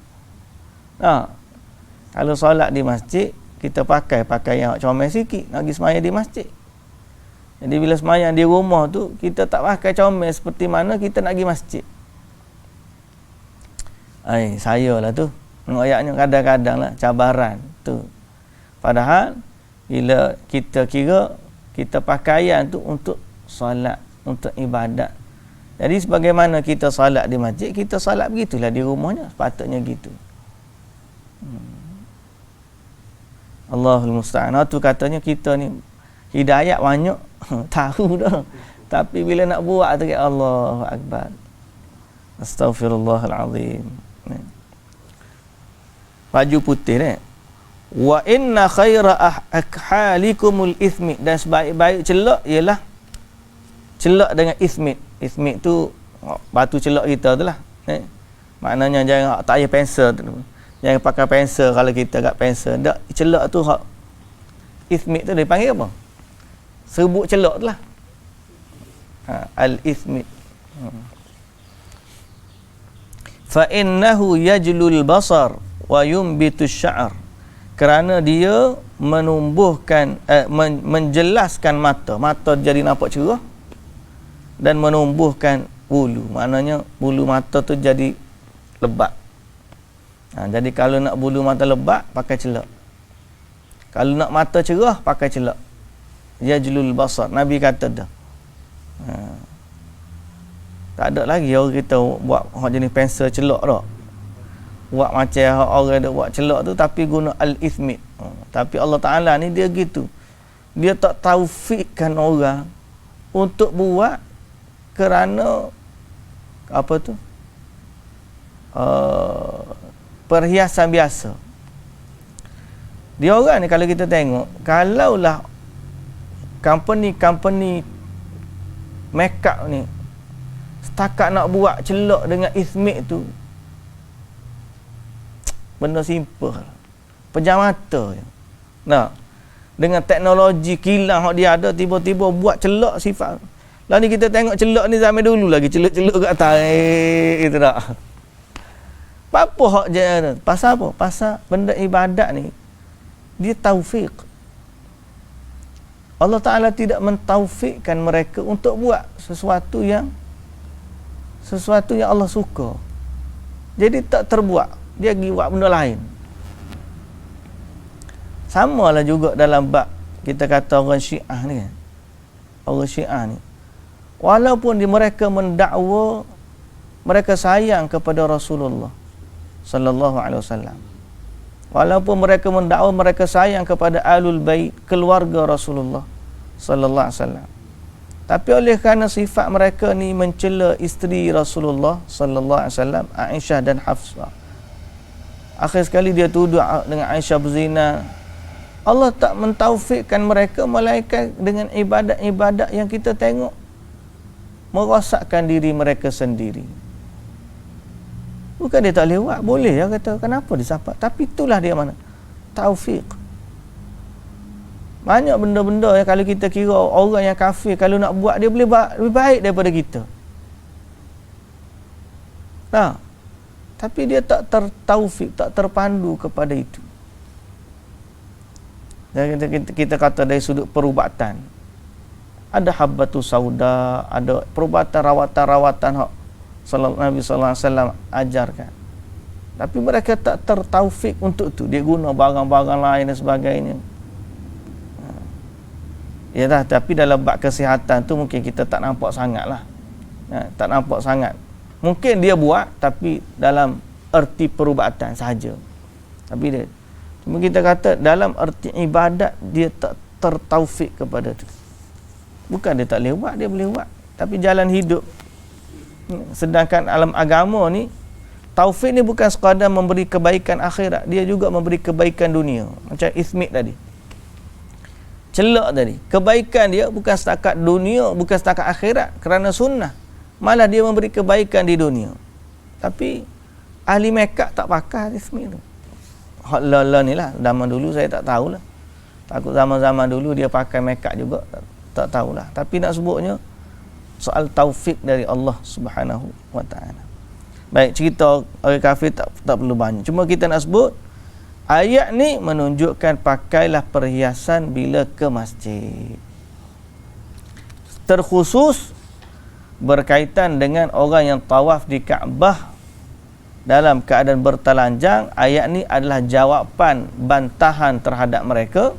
Kalau solat di masjid, kita pakai pakaian comel sikit nak pergi sembahyang di masjid. Jadi bila sembahyang di rumah tu, kita tak pakai comel seperti mana kita nak pergi masjid. Saya lah tu. Ayatnya kadang-kadang lah cabaran tu. Padahal bila kita kira kita pakaian tu untuk solat, untuk ibadat. Jadi sebagaimana kita solat di masjid, kita solat begitulah di rumahnya, sepatutnya gitu. Allahul musta'an. Tu katanya kita ni hidayat banyak tahu dah. Tapi bila nak buat tu, Allahu Akbar. Astaghfirullahalazim. Baju putih ni. Wa inna khaira akhalikumul ithmi, dan sebaik-baik celak ialah celak dengan ismit. Ismit tu batu celak kita tu lah. Maknanya jangan tak payah pensel tu. Jangan pakai pensel kalau kita kat pensel. Tak, celak tu hak ismit tu dipanggil apa? Serbuk celak tu lah. Al-ismit. Fa innahu yajlul basar wa yumbitu sya'r, kerana dia menumbuhkan menjelaskan mata jadi nampak cerah, dan menumbuhkan bulu, maknanya bulu mata tu jadi lebat. Jadi kalau nak bulu mata lebat, pakai celak. Kalau nak mata cerah, pakai celak. Yajlul basar, Nabi kata dah. Tak ada lagi orang kita buat jenis pensel celak dah. Buat macam orang ada buat celak tu tapi guna al-ithmit. Tapi Allah Ta'ala ni dia gitu. Dia tak taufikkan orang untuk buat kerana apa tu? Perhiasan biasa. Dia orang ni kalau kita tengok, kalaulah company make up ni setakat nak buat celak dengan ithmit tu, benda simple, pejam mata. Dengan teknologi kilang yang dia ada, tiba-tiba buat celak sifat. Lalu kita tengok celak ni zaman dulu lagi, celuk-celuk kat atas itu tak. Apa hak je? Pasal apa? Pasal benda ibadat ni dia taufik. Allah Ta'ala tidak mentaufikkan mereka untuk buat sesuatu yang Allah suka. Jadi tak terbuat. Dia pergi buat benda lain. Sama lah juga dalam bab kita kata orang Syiah ni kan. Orang Syiah ni, walaupun mereka mendakwa mereka sayang kepada Rasulullah sallallahu alaihi wasallam, walaupun mereka mendakwa mereka sayang kepada Ahlul Bait, keluarga Rasulullah sallallahu alaihi wasallam, tapi oleh kerana sifat mereka ni mencela isteri Rasulullah sallallahu alaihi wasallam, Aisyah dan Hafsah, Akhir sekali dia tuduh dengan Aisyah berzina. Allah tak mentaufikkan mereka melainkan dengan ibadat-ibadat yang kita tengok merosakkan diri mereka sendiri. Bukan dia tak lewat, boleh ya kata, kenapa disapat? Tapi itulah dia mana? Taufik. Banyak benda-benda yang kalau kita kira orang yang kafir kalau nak buat dia boleh lebih baik daripada kita. Nah, tapi dia tak tertaufik, tak terpandu kepada itu. Dan kita kata dari sudut perubatan, ada habbatus sauda, ada perubatan rawatan-rawatan hak Nabi sallallahu alaihi wasallam ajarkan. Tapi mereka tak tertaufik untuk tu. Dia guna barang-barang lain dan sebagainya. Ya dah, tapi dalam bab kesihatan tu mungkin kita tak nampak sangatlah. Tak nampak sangat. Mungkin dia buat tapi dalam erti perubatan sahaja. Tapi dia cuma kita kata dalam erti ibadat dia tak tertaufik kepada tu. Bukan dia tak lewat, dia boleh buat. Tapi jalan hidup. Sedangkan alam agama ni, taufik ni bukan sekadar memberi kebaikan akhirat, dia juga memberi kebaikan dunia. Macam ismit tadi. Celak tadi. Kebaikan dia bukan setakat dunia, bukan setakat akhirat kerana sunnah. Malah dia memberi kebaikan di dunia. Tapi ahli makeup tak pakai ismit tu. Hak la ni lah, zaman dulu saya tak tahulah. Takut zaman-zaman dulu dia pakai makeup juga, tak tahulah. Tapi nak sebutnya soal taufik dari Allah Subhanahu wa taala. Baik, cerita orang kafir tak perlu banyak. Cuma kita nak sebut ayat ni menunjukkan pakailah perhiasan bila ke masjid. Terkhusus berkaitan dengan orang yang tawaf di Kaabah dalam keadaan bertelanjang. Ayat ni adalah jawapan bantahan terhadap mereka.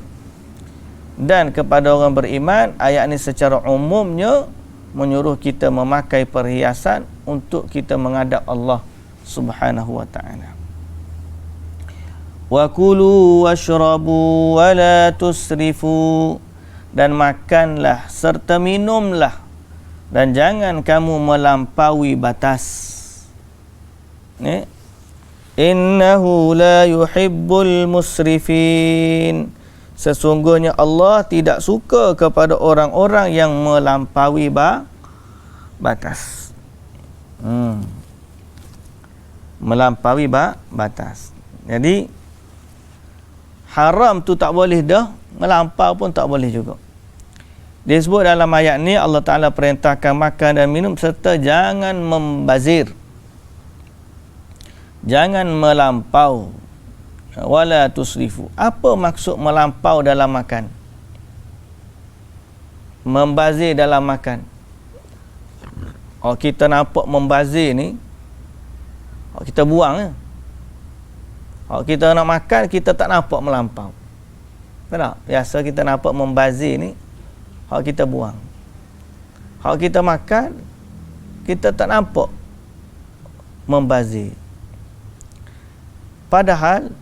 Dan kepada orang beriman, ayat ni secara umumnya menyuruh kita memakai perhiasan untuk kita menghadap Allah Subhanahu wa taala. Wa kulu washrabu wa la tusrifu, dan makanlah serta minumlah dan jangan kamu melampaui batas. Ni innahu la yuhibbul musrifin, sesungguhnya Allah tidak suka kepada orang-orang yang melampaui batas. Melampaui batas. Jadi haram tu tak boleh dah, melampau pun tak boleh juga. Disebut dalam ayat ni Allah Ta'ala perintahkan makan dan minum serta jangan membazir, jangan melampau. Wala tusrifu. Apa maksud melampau dalam makan? Membazir dalam makan. Oh, kita nampak membazir ni, oh, kita buang je. Oh, kita nak makan, kita tak nampak melampau. Tak? Biasa kita nampak membazir ni, oh, kita buang. Oh, kita makan, kita tak nampak membazir. Padahal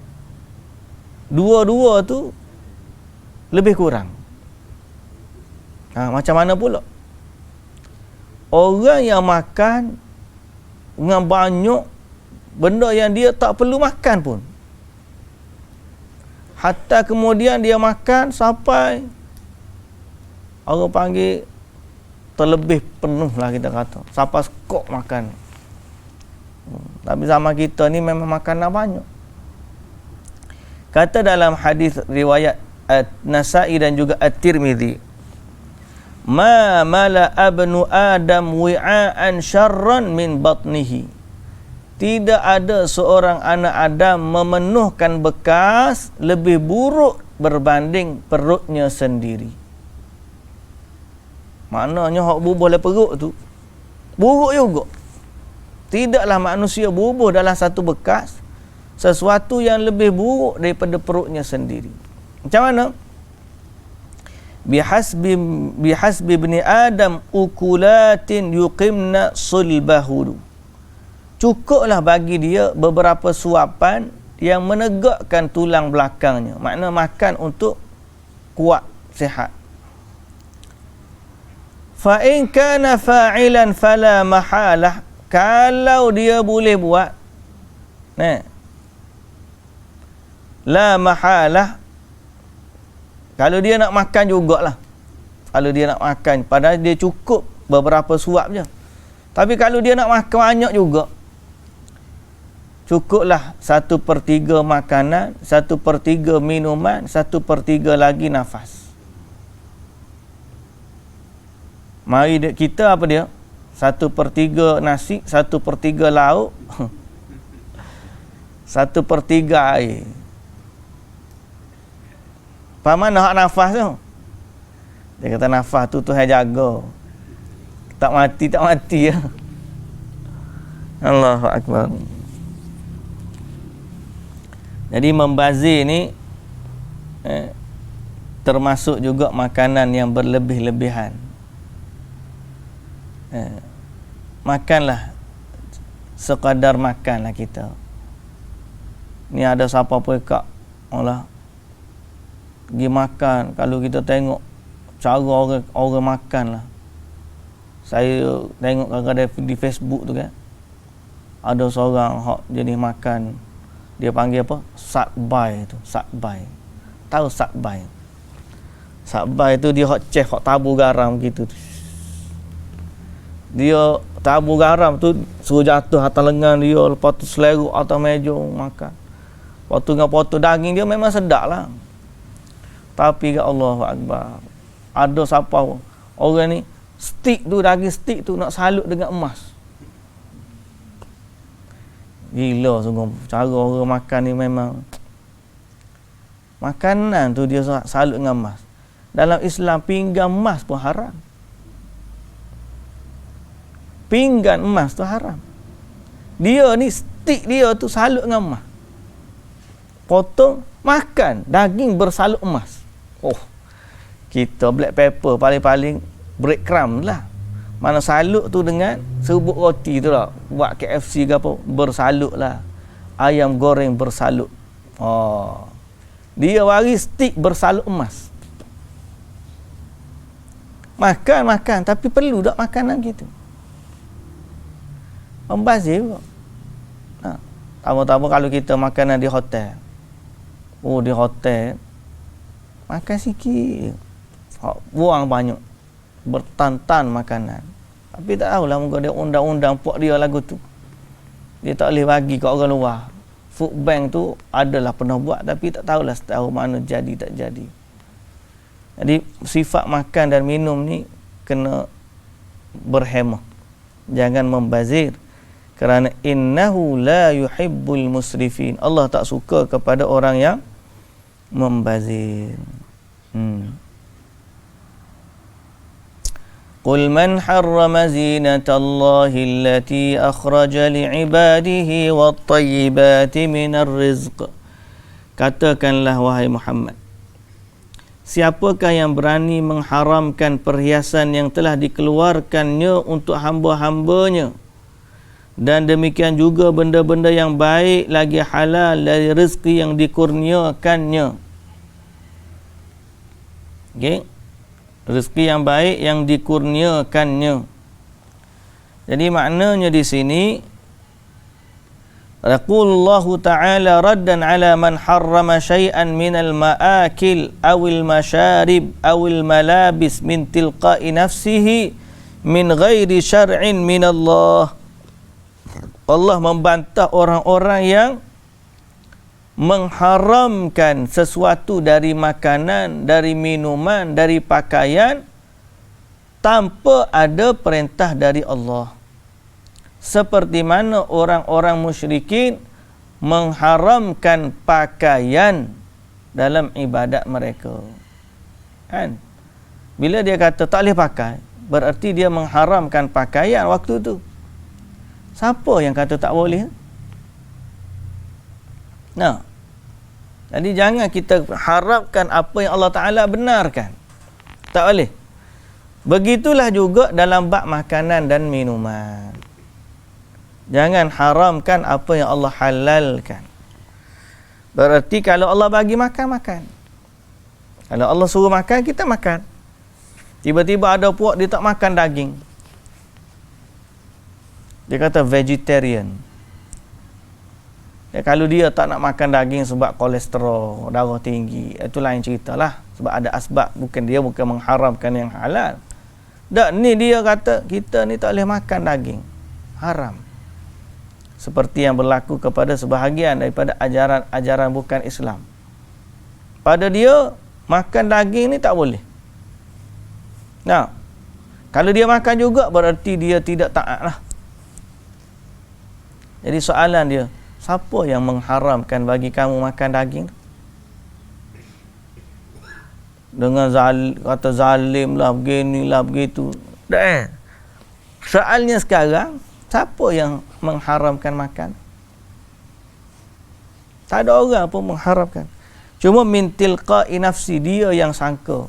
dua-dua tu lebih kurang. Macam mana pula? Orang yang makan dengan banyak benda yang dia tak perlu makan pun, hatta kemudian dia makan sampai orang panggil terlebih penuh lah kita kata, sampai skop makan. Tapi zaman kita ni memang makanan banyak. Kata dalam hadis riwayat An-Nasa'i dan juga At-Tirmidzi, ma mala abnu adam wi'an syarran min batnihi, tidak ada seorang anak Adam memenuhkan bekas lebih buruk berbanding perutnya sendiri. Maknanya hak bubuh dalam perut tu buruk juga. Tidaklah manusia bubuh dalam satu bekas sesuatu yang lebih buruk daripada perutnya sendiri. Macam mana? Bihasbi ibni Adam ukulatin yuqimna sulbahu. Cukuplah bagi dia beberapa suapan yang menegakkan tulang belakangnya. Makna makan untuk kuat, sihat. Fa in kana fa'ilan fala mahalah, kalau dia boleh buat, la mahalah, kalau dia nak makan jugalah. Kalau dia nak makan, padahal dia cukup beberapa suap je. Tapi kalau dia nak makan banyak juga, cukuplah 1/3 makanan, 1/3 minuman, 1/3 lagi nafas. Mari kita apa dia? 1/3 nasi, 1/3 lauk, 1/3 air. Paman nak nafas tu? Dia kata nafas tu Tuhan jaga. Tak mati ya. Allahu Akbar. Jadi membazir ni termasuk juga makanan yang berlebih-lebihan. Makanlah sekadar makanlah kita. Ni ada siapa pun kak Allah pergi makan. Kalau kita tengok cara orang makan lah, saya tengok kadang-kadang di Facebook tu kan, ada seorang hak jenis makan, dia panggil apa? Satbai tu, satbai. Tahu satbai? Satbai tu dia hak chef, hak tabur garam gitu tu. Dia tabur garam tu suruh jatuh atas lengan dia, lepas tu seleruk atas meja makan. Lepas tu dengan potong daging dia memang sedap lah. Tapi ya Allahu Akbar, ada siapa orang ni stik tu, daging stik tu nak salut dengan emas. Gila sungguh cara orang makan ni. Memang makanan tu dia salut dengan emas. Dalam Islam pinggan emas pun haram. Pinggan emas tu haram. Dia ni stik dia tu salut dengan emas. Potong makan daging bersalut emas. Oh, kita black pepper paling-paling breadcrumb lah. Mana salut tu dengan serbuk roti tu lah. Buat KFC ke apa, bersalut lah. Ayam goreng bersalut. Oh, dia waris stik bersalut emas. Makan, tapi perlu tak makanan gitu? Membazir pun. Tama-tama kalau kita makanan di hotel. Oh, di hotel makan sikit, buang banyak, bertantan makanan. Tapi tak tahulah, mungkin dia undang-undang puak dia lagu tu, dia tak boleh bagi ke orang luar. Food bank tu adalah pernah buat, tapi tak tahulah setahu mana jadi tak jadi. Jadi sifat makan dan minum ni kena berhemah, jangan membazir, kerana innahu la yuhibbul musrifin. Allah tak suka kepada orang yang membazir. Qul man harrama zinatallahi allati akhraja li'ibadihi wat-tayyibati minar rizq. Katakanlah wahai Muhammad, siapakah yang berani mengharamkan perhiasan yang telah dikeluarkannya untuk hamba-hambanya, dan demikian juga benda-benda yang baik lagi halal dari rezeki yang dikurniakannya. Okay? Rezeki yang baik yang dikurniakannya. Jadi maknanya di sini, Rasulullah Ta'ala raddan ala man harrama syai'an minal ma'akil awil masyarib awil malabis min tilqa'i nafsihi min ghairi syar'in minallah. Allah membantah orang-orang yang mengharamkan sesuatu dari makanan, dari minuman, dari pakaian tanpa ada perintah dari Allah. Seperti mana orang-orang musyrikin mengharamkan pakaian dalam ibadat mereka. Kan? Bila dia kata tak boleh pakai, berarti dia mengharamkan pakaian waktu tu. Siapa yang kata tak boleh? Nah, jadi jangan kita harapkan apa yang Allah Ta'ala benarkan. Tak boleh. Begitulah juga dalam bab makanan dan minuman. Jangan haramkan apa yang Allah halalkan. Berarti kalau Allah bagi makan, makan. Kalau Allah suruh makan, kita makan. Tiba-tiba ada puak dia tak makan daging. Dia kata vegetarian. Kalau dia tak nak makan daging sebab kolesterol, darah tinggi, itu lain ceritalah. Sebab ada asbab, bukan mengharamkan yang halal. Tak, ni dia kata kita ni tak boleh makan daging, haram. Seperti yang berlaku kepada sebahagian daripada ajaran bukan Islam. Pada dia makan daging ni tak boleh. Nah, kalau dia makan juga berarti dia tidak taat lah. Jadi soalan dia, siapa yang mengharamkan bagi kamu makan daging? Dengan kata zalim lah, begini lah, begitu. Soalnya sekarang, siapa yang mengharamkan makan? Tak ada orang pun mengharamkan. Cuma min tilqa'i nafsi, dia yang sangka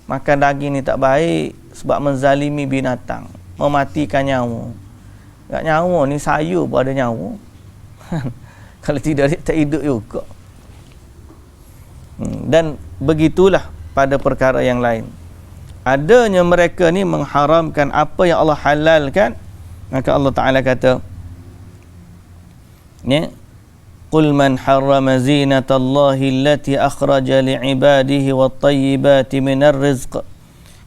makan daging ni tak baik sebab menzalimi binatang, mematikan nyawa. Tak nyawa ni sayur pun ada nyawa. Kalau tidak dia tak hidup juga. Dan begitulah pada perkara yang lain. Adanya mereka ni mengharamkan apa yang Allah halalkan, maka Allah Ta'ala kata, ya, Qul man harrama zinatallahi allati akhraja li'ibadihi wat-tayyibati minar rizq.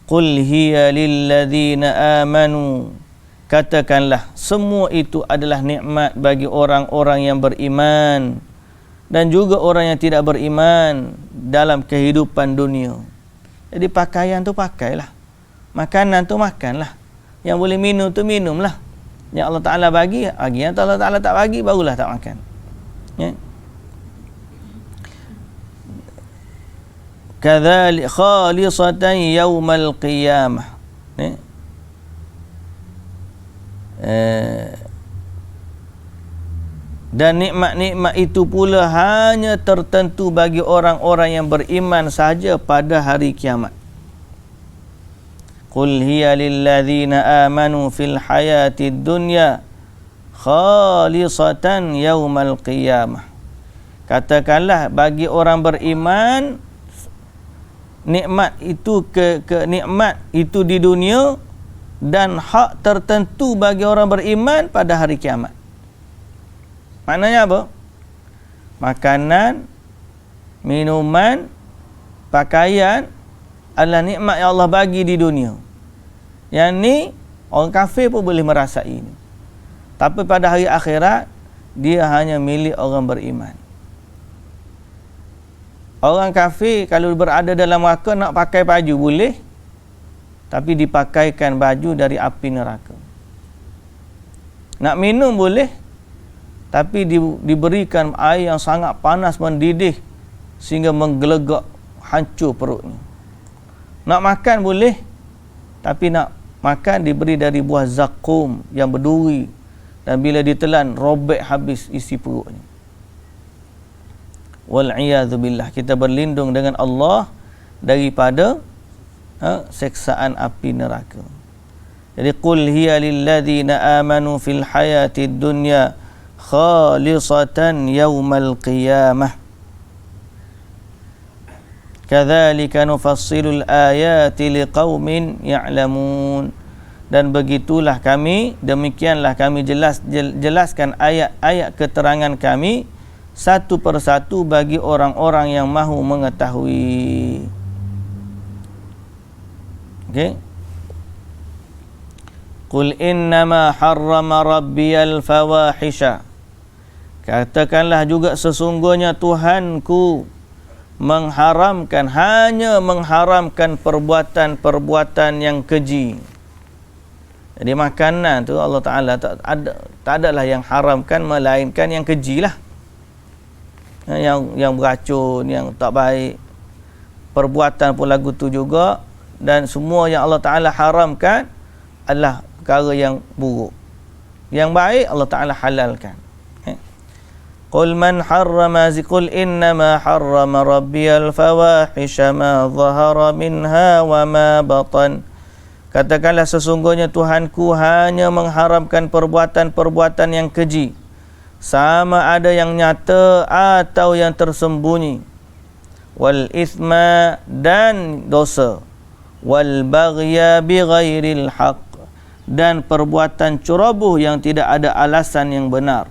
Qul hiya lilladzina amanu. Katakanlah, semua itu adalah nikmat bagi orang-orang yang beriman dan juga orang yang tidak beriman dalam kehidupan dunia. Jadi pakaian tu pakailah, makanan tu makanlah, yang boleh minum tu minumlah. Yang Allah Ta'ala bagi, yang Allah Ta'ala tak bagi, barulah tak makan. Ya. Kadzalik khalisatan yaumal qiyamah. Ya. Dan nikmat-nikmat itu pula hanya tertentu bagi orang-orang yang beriman saja pada hari kiamat. Qul hiya lilladzina amanu fil hayatid dunya khalisatan yaumal qiyamah. Katakanlah, bagi orang beriman, nikmat itu nikmat itu di dunia dan hak tertentu bagi orang beriman pada hari kiamat. Maknanya apa? Makanan, minuman, pakaian adalah nikmat yang Allah bagi di dunia. Yang ni orang kafir pun boleh merasai ini. Tapi pada hari akhirat, dia hanya milik orang beriman. Orang kafir kalau berada dalam neraka nak pakai baju boleh, tapi dipakaikan baju dari api neraka. Nak minum boleh, tapi diberikan air yang sangat panas mendidih sehingga menggelegak, hancur perutnya. Nak makan boleh, tapi nak makan diberi dari buah zakum yang berduri, dan bila ditelan robek habis isi perutnya. Wal'iyadzu billah, kita berlindung dengan Allah daripada seksaan api neraka. Jadi qul hiya lilladzina amanu fil hayatid dunya khalisatan yaumal qiyamah. Kadzalika nufassilul ayati liqaumin ya'lamun. Dan begitulah kami, demikianlah kami jelaskan ayat-ayat keterangan kami satu persatu bagi orang-orang yang mahu mengetahui. Okey. Qul innama harrama rabbiyal fawahisha. Katakanlah juga, sesungguhnya Tuhanku hanya mengharamkan perbuatan-perbuatan yang keji. Jadi makanan tu Allah Ta'ala tak adalah yang haramkan, melainkan yang keji lah, yang beracun, yang tak baik. Perbuatan pun lagu tu juga. Dan semua yang Allah Ta'ala haramkan adalah perkara yang buruk. Yang baik Allah Ta'ala halalkan. Qul man harrama qul innama harrama rabbiyal fawahisha ma zahara minha wa ma batan. Katakanlah, sesungguhnya Tuhanku hanya mengharamkan perbuatan-perbuatan yang keji, sama ada yang nyata atau yang tersembunyi, wal ithma, dan dosa, wal baghya bighairil haqq, dan perbuatan ceroboh yang tidak ada alasan yang benar.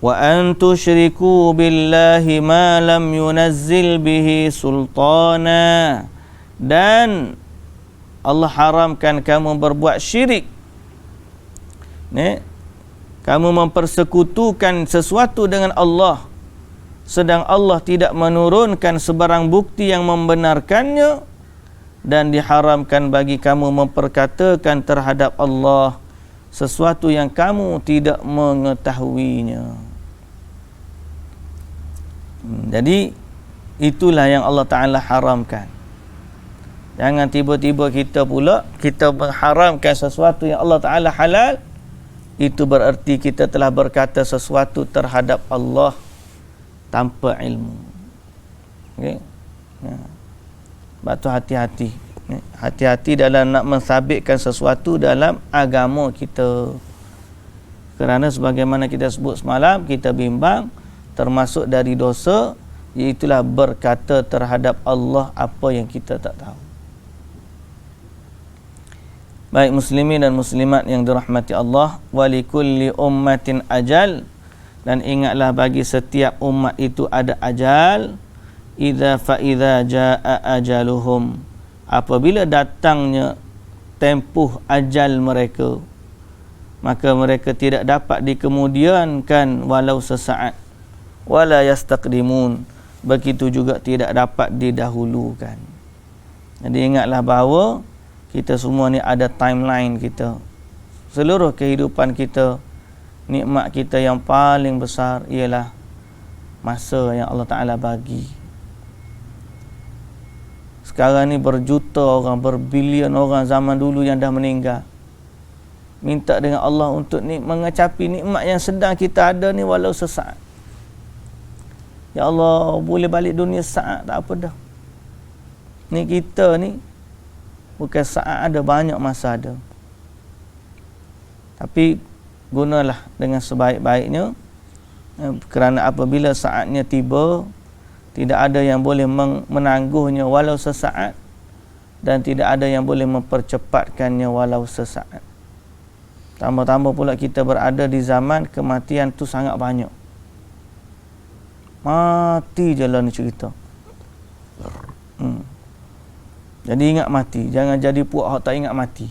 wa an tusyriku billahi ma lam yunazzil bihi sultana, dan Allah haramkan kamu berbuat syirik. Kamu mempersekutukan sesuatu dengan Allah sedang Allah tidak menurunkan sebarang bukti yang membenarkannya, dan diharamkan bagi kamu memperkatakan terhadap Allah sesuatu yang kamu tidak mengetahuinya. Jadi itulah yang Allah Ta'ala haramkan. Jangan tiba-tiba kita mengharamkan sesuatu yang Allah Ta'ala halal. Itu bererti kita telah berkata sesuatu terhadap Allah tanpa ilmu. Okay? Sebab tu hati-hati. Hati-hati dalam nak mensabitkan sesuatu dalam agama kita. Kerana sebagaimana kita sebut semalam, kita bimbang termasuk dari dosa, iaitulah berkata terhadap Allah apa yang kita tak tahu. Baik muslimin dan muslimat yang dirahmati Allah, walikulli ummatin ajal, dan ingatlah bagi setiap umat itu ada ajal. Idza fa idza jaa ajaluhum, apabila datangnya tempuh ajal mereka, maka mereka tidak dapat dikemudiankan walau sesaat. Wala yastaqdimun, begitu juga tidak dapat didahulukan. Jadi ingatlah bahawa kita semua ni ada timeline kita. Seluruh kehidupan kita, nikmat kita yang paling besar ialah masa yang Allah Ta'ala bagi. Sekarang ni berjuta orang, berbilion orang zaman dulu yang dah meninggal, minta dengan Allah untuk mengecapi nikmat yang sedang kita ada ni walau sesaat. Ya Allah, boleh balik dunia saat tak apa dah. Ni kita ni bukan saat ada, banyak masa ada. Tapi gunalah dengan sebaik-baiknya, kerana apabila saatnya tiba, tidak ada yang boleh menangguhnya walau sesaat, dan tidak ada yang boleh mempercepatkannya walau sesaat. Tambah-tambah pula kita berada di zaman kematian tu sangat banyak. Mati je lah ni cerita. Jadi ingat mati. Jangan jadi puak tak ingat mati.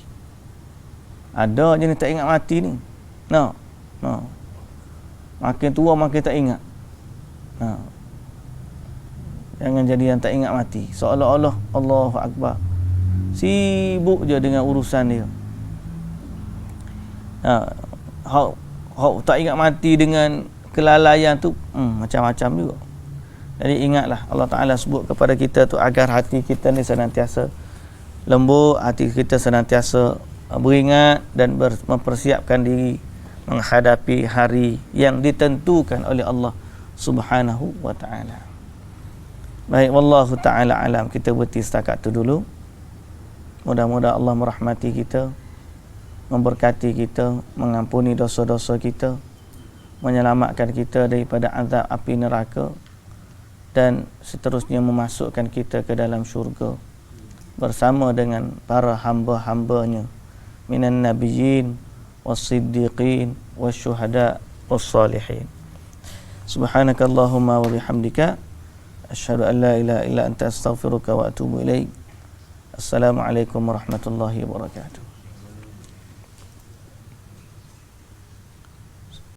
Ada je ni tak ingat mati ni. No. Makin tua makin tak ingat. Jangan jadi yang tak ingat mati. Seolah-olah Allahu Akbar, sibuk je dengan urusan dia. Hak tak ingat mati dengan kelalaian tu macam-macam juga. Jadi ingatlah Allah Ta'ala sebut kepada kita tu agar hati kita ni senantiasa lembut, hati kita senantiasa beringat dan mempersiapkan diri menghadapi hari yang ditentukan oleh Allah Subhanahu wa Ta'ala. Baik, wallahu ta'ala alam. Kita berhenti setakat tu dulu. Mudah-mudahan Allah merahmati kita, memberkati kita, mengampuni dosa-dosa kita, menyelamatkan kita daripada azab api neraka, dan seterusnya memasukkan kita ke dalam syurga bersama dengan para hamba-hambanya minan nabiyyin was-siddiqin wasyuhada was-salihin. Subhanakallahumma wa bihamdika asyhadu an la ilaha illa anta astaghfiruka wa atubu ilaik. Assalamualaikum warahmatullahi wabarakatuh.